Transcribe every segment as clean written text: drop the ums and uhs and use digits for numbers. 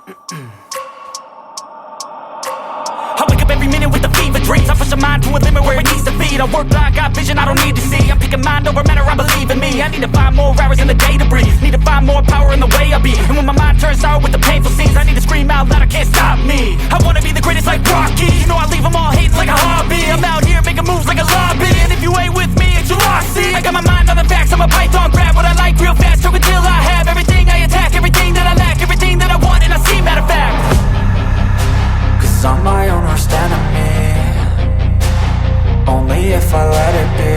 I wake up every minute with the fever dreams. I push my mind to a limit where it needs to be. I work blind, got vision I don't need to see. I'm picking mind over matter, I believe in me. I need to find more hours in the day to breathe. Need to find more power in the way I be. And when my mind turns sour with the painful scenes, I need to scream out loud, I can't stop me. I wanna be the greatest like Rocky. You know I leave them all hating like a hobby. I'm out here making moves like a lobby. And if you ain't with me, it's your loss, see. I got my mind on the facts, I'm a python, grab what I like real fast. Choke until I have everything I attack, everything that I lack, everything that I want, and I see, matter of fact. Cause I'm my own worst enemy. Only if I let it be.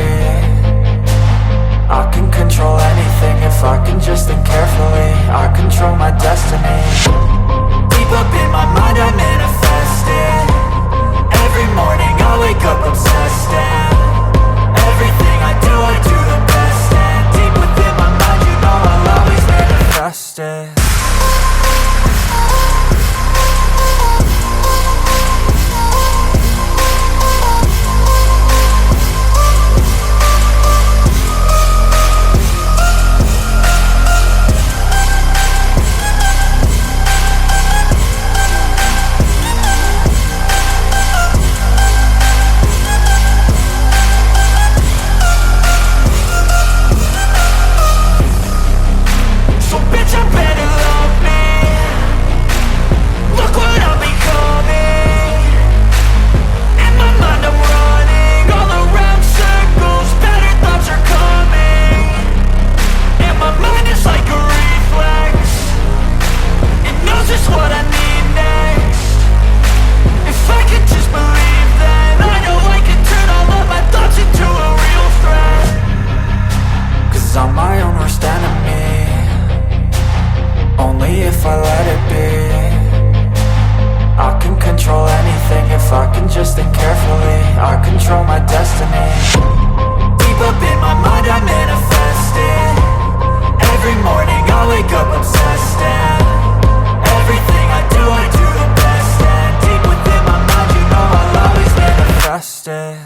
I can control anything if I can just think carefully. I control my destiny. Deep up in my mind I manifest it. Every morning I wake up obsessed, and everything I do the best. And deep within my mind you know I'll always manifest it. If I let it be, I can control anything if I can just think carefully. I control my destiny. Deep up in my mind I manifest it. Every morning I wake up obsessed, and everything I do the best. And deep within my mind you know I'll always manifest it.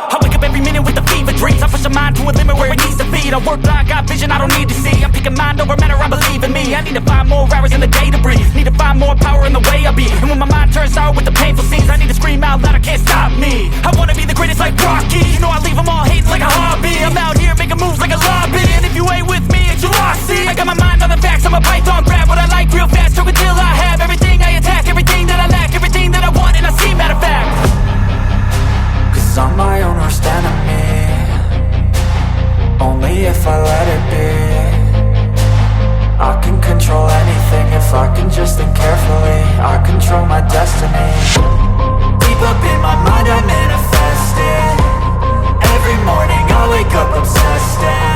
I wake up every minute with the fever dreams. I push my mind to a limit where it needs to be. I work blind, got vision I don't need to see. I'm picking mind over matter, I believe in me. I need to find more hours in the day to breathe. Need to find more power in the way I be. And when my mind turns sour with the painful scenes, I need to scream out loud, I can't stop me. I wanna be the greatest like Rocky. You know I leave them all hating like a hobby. I'm out here making moves like a lobby. And if you ain't with me, it's your loss, see. I got my mind on the facts, I'm a python, grab what I like real fast. Choke until I have everything I attack, everything that I lack, everything that I want, and I see, matter of fact. Cause I'm my own worst enemy. Only if I let it be. I can control anything if I can just think carefully. I control my destiny. Deep up in my mind I manifest it. Every morning I wake up obsessed, and